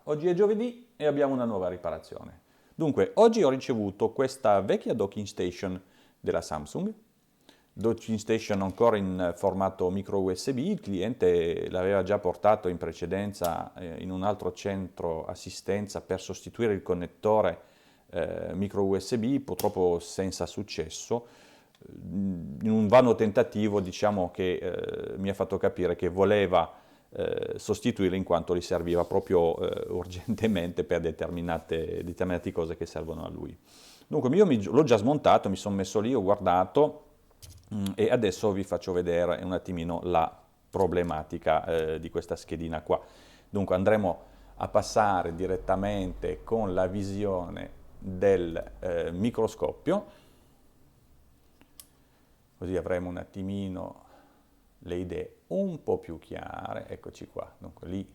oggi è giovedì e abbiamo una nuova riparazione. Dunque, oggi ho ricevuto questa vecchia docking station della Samsung, docking station ancora in formato micro USB, il cliente l'aveva già portato in precedenza in un altro centro assistenza per sostituire il connettore micro USB, purtroppo senza successo. In un vano tentativo, diciamo che mi ha fatto capire che voleva sostituire in quanto gli serviva proprio urgentemente per determinate cose che servono a lui. Dunque io l'ho già smontato, mi sono messo lì, ho guardato e adesso vi faccio vedere un attimino la problematica di questa schedina qua. Dunque andremo a passare direttamente con la visione del microscopio, così avremo un attimino le idee un po' più chiare. Eccoci qua, dunque lì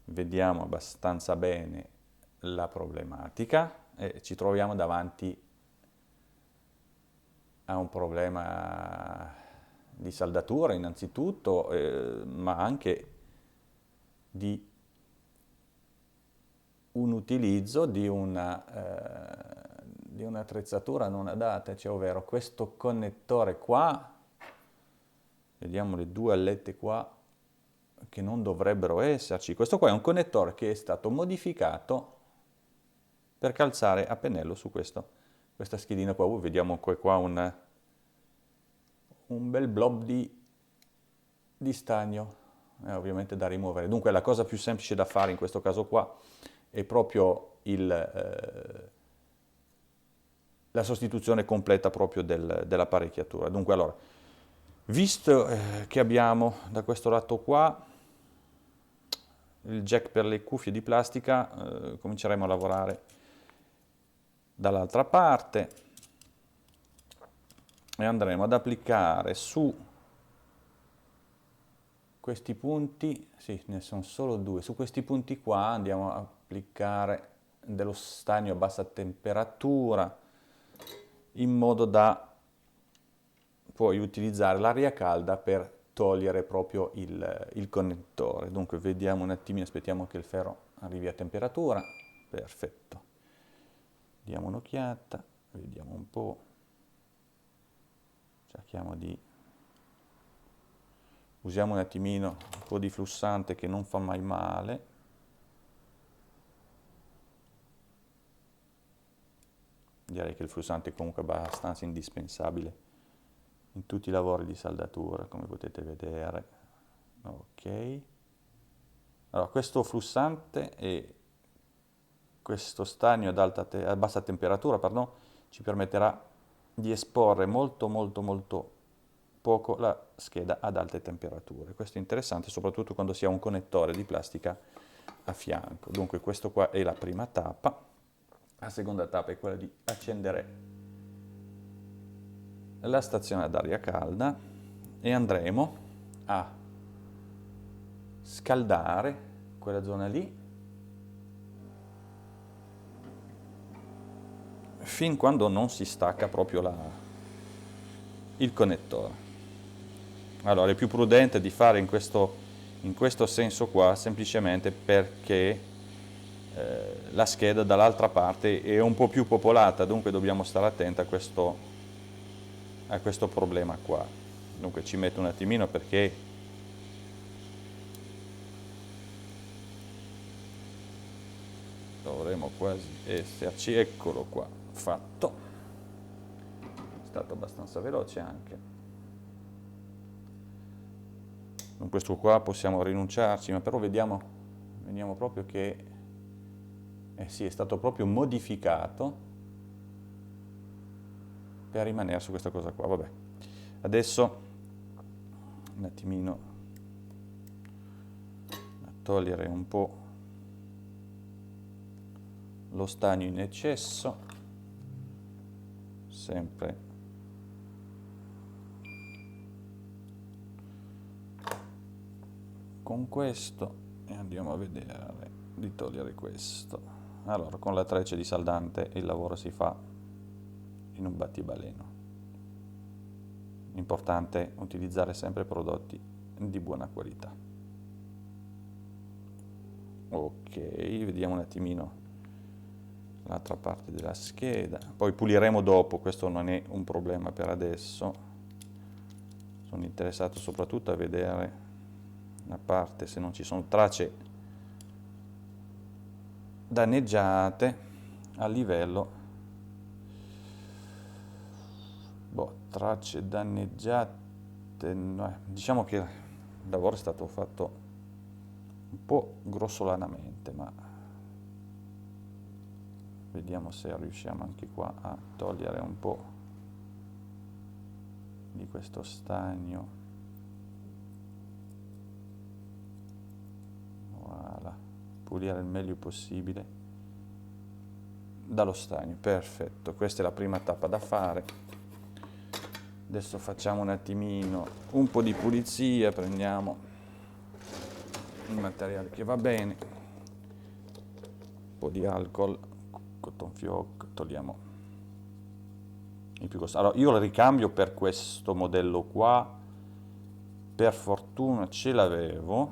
vediamo abbastanza bene la problematica e ci troviamo davanti a un problema di saldatura innanzitutto, ma anche di un utilizzo di un'attrezzatura non adatta, cioè ovvero questo connettore qua, vediamo le due allette qua che non dovrebbero esserci. Questo qua è un connettore che è stato modificato per calzare a pennello su questa schedina qua. Vediamo qua un bel blob di stagno, ovviamente da rimuovere. Dunque la cosa più semplice da fare in questo caso qua è proprio la sostituzione completa proprio dell'apparecchiatura. Dunque allora, visto che abbiamo da questo lato qua il jack per le cuffie di plastica, cominceremo a lavorare dall'altra parte e andremo ad applicare su questi punti, sì, ne sono solo due, su questi punti qua andiamo a applicare dello stagno a bassa temperatura in modo da poi utilizzare l'aria calda per togliere proprio il connettore. Dunque vediamo un attimino, aspettiamo che il ferro arrivi a temperatura, perfetto. Diamo un'occhiata, vediamo un po', cerchiamo di... Usiamo un attimino un po' di flussante che non fa mai male. Direi che il flussante è comunque abbastanza indispensabile in tutti i lavori di saldatura, come potete vedere. Ok. Allora, questo flussante e questo stagno a bassa temperatura, pardon, ci permetterà di esporre molto poco la scheda ad alte temperature. Questo è interessante soprattutto quando si ha un connettore di plastica a fianco. Dunque questo qua è la prima tappa. La seconda tappa è quella di accendere la stazione ad aria calda e andremo a scaldare quella zona lì fin quando non si stacca proprio il connettore. Allora è più prudente di fare in questo senso qua semplicemente perché la scheda dall'altra parte è un po' più popolata, dunque dobbiamo stare attenti a questo problema qua. Dunque ci metto un attimino perché dovremo quasi esserci. Eccolo qua, fatto. È stato abbastanza veloce anche. Con questo qua possiamo rinunciarci, ma però vediamo proprio che sì, è stato proprio modificato per rimanere su questa cosa qua. Vabbè, adesso un attimino a togliere un po' lo stagno in eccesso, sempre con questo, e andiamo a vedere di togliere questo. Allora, con la treccia di saldante il lavoro si fa in un battibaleno. Importante utilizzare sempre prodotti di buona qualità. Ok, vediamo un attimino l'altra parte della scheda, poi puliremo dopo, questo non è un problema per adesso. Sono interessato soprattutto a vedere la parte se non ci sono tracce danneggiate a livello, tracce danneggiate, no, diciamo che il lavoro è stato fatto un po' grossolanamente, ma vediamo se riusciamo anche qua a togliere un po' di questo stagno. Voilà. Pulire il meglio possibile dallo stagno. Perfetto, questa è la prima tappa da fare. Adesso facciamo un attimino un po' di pulizia, prendiamo il materiale che va bene, un po' di alcol, cotton fioc, togliamo il più costoso. Allora, io il ricambio per questo modello qua, per fortuna ce l'avevo,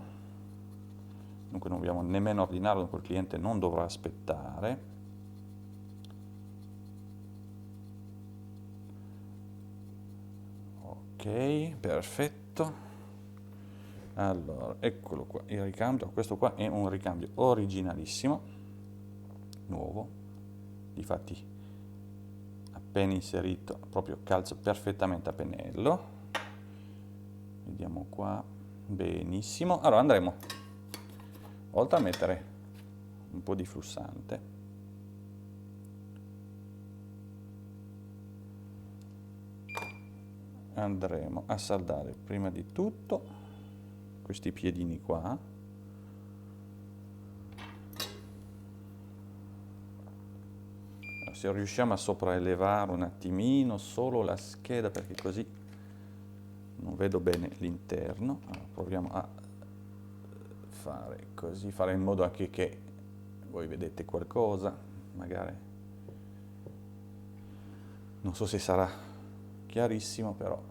dunque non dobbiamo nemmeno ordinarlo, dunque il cliente non dovrà aspettare. Ok, perfetto. Allora, eccolo qua, il ricambio, questo qua è un ricambio originalissimo, nuovo, difatti appena inserito, proprio calza perfettamente a pennello. Vediamo qua, benissimo. Allora andremo, oltre a mettere un po' di flussante, andremo a saldare prima di tutto questi piedini qua. Se riusciamo a sopraelevare un attimino solo la scheda, perché così non vedo bene l'interno. Allora, proviamo a fare così, fare in modo anche che voi vedete qualcosa, magari non so se sarà chiarissimo, però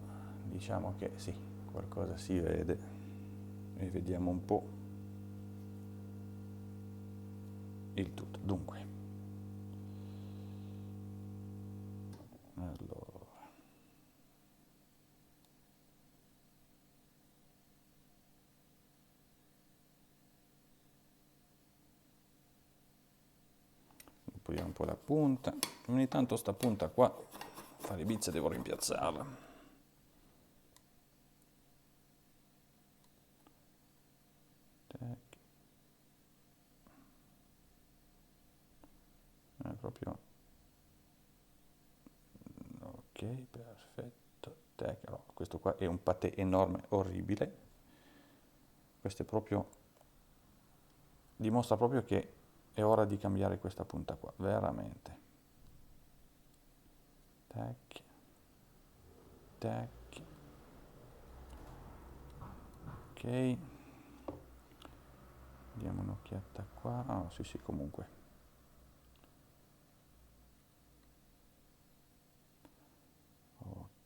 diciamo che sì, qualcosa si vede. E vediamo un po' il tutto. Dunque, allora, puliamo un po' la punta. Ogni tanto sta punta qua, fare bizze, devo rimpiazzarla. Proprio ok, perfetto. No, questo qua è un patè enorme, orribile. Questo è proprio, dimostra proprio che è ora di cambiare questa punta qua, veramente. Tac, tac. Ok, diamo un'occhiata qua. Ah, sì, sì, comunque.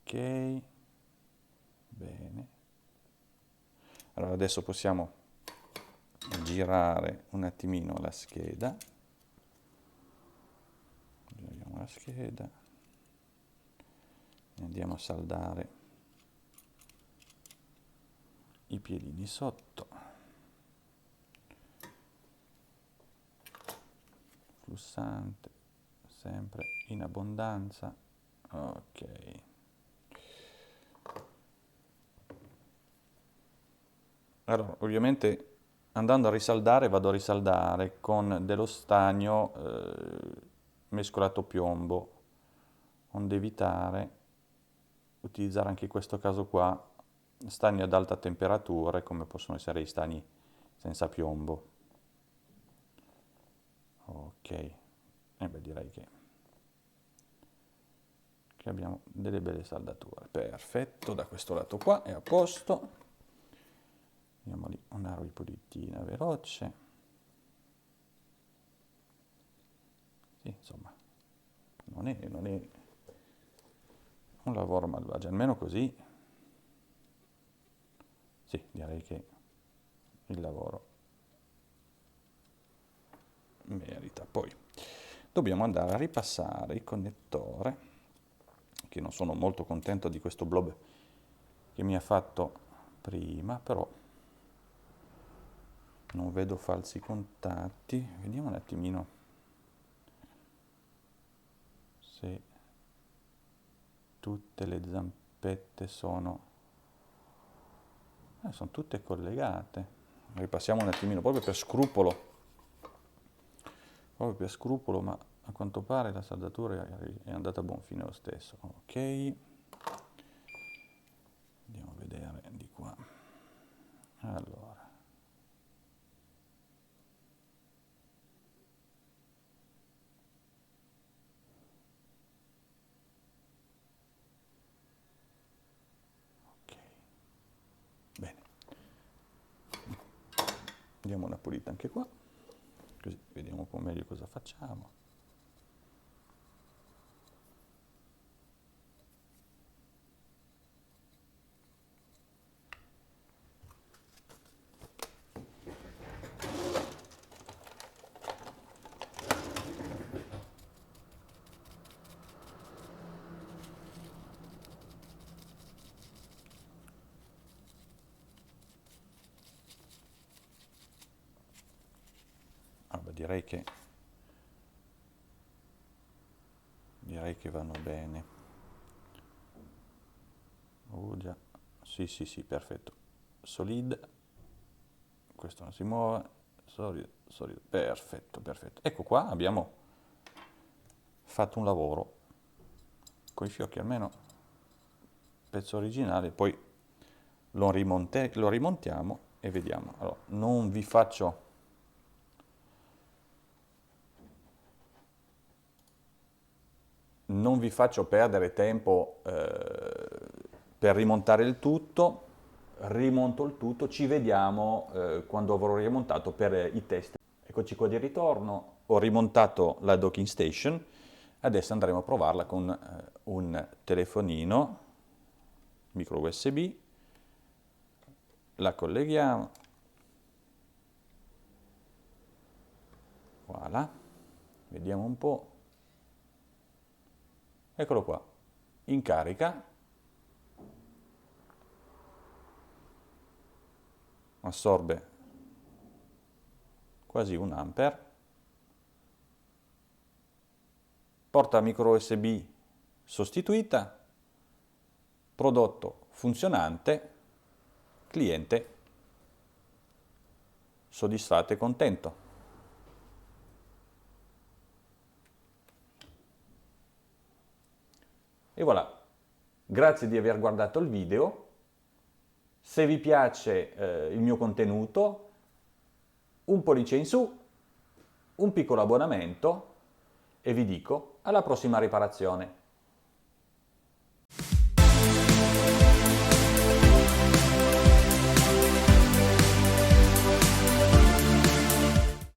Ok, bene. Allora adesso possiamo girare un attimino la scheda. Giriamo la scheda e andiamo a saldare i piedini sotto. Flussante, sempre in abbondanza. Ok. Allora, ovviamente andando a risaldare vado a risaldare con dello stagno mescolato piombo, onde evitare utilizzare anche in questo caso qua stagni ad alta temperatura come possono essere i stagni senza piombo. Ok, e beh, direi che abbiamo delle belle saldature. Perfetto, da questo lato qua è a posto. Andiamo lì, una ripulitina veloce. Sì, insomma, non è un lavoro malvagio, almeno così. Sì, direi che il lavoro merita. Poi dobbiamo andare a ripassare il connettore, che non sono molto contento di questo blob che mi ha fatto prima, però non vedo falsi contatti. Vediamo un attimino se tutte le zampette sono tutte collegate. Ripassiamo un attimino, proprio per scrupolo, ma a quanto pare la saldatura è andata a buon fine lo stesso. Ok, andiamo a vedere di qua. Allora, ok, bene, diamo una pulita anche qua, così vediamo un po' meglio cosa facciamo. Allora, direi che vanno bene. Oh già, sì, perfetto. Solid, questo non si muove, solid, perfetto. Ecco qua abbiamo fatto un lavoro con i fiocchi, almeno pezzo originale, poi lo rimontiamo e vediamo. Allora, non vi faccio perdere tempo per rimontare il tutto. Rimonto il tutto, ci vediamo quando avrò rimontato per i test. Eccoci qua di ritorno, ho rimontato la docking station, adesso andremo a provarla con un telefonino micro USB, la colleghiamo, voilà, vediamo un po', eccolo qua, in carica, assorbe quasi 1 ampere, porta micro USB sostituita, prodotto funzionante, cliente soddisfatto e contento. E voilà, grazie di aver guardato il video. Se vi piace il mio contenuto, un pollice in su, un piccolo abbonamento e vi dico alla prossima riparazione.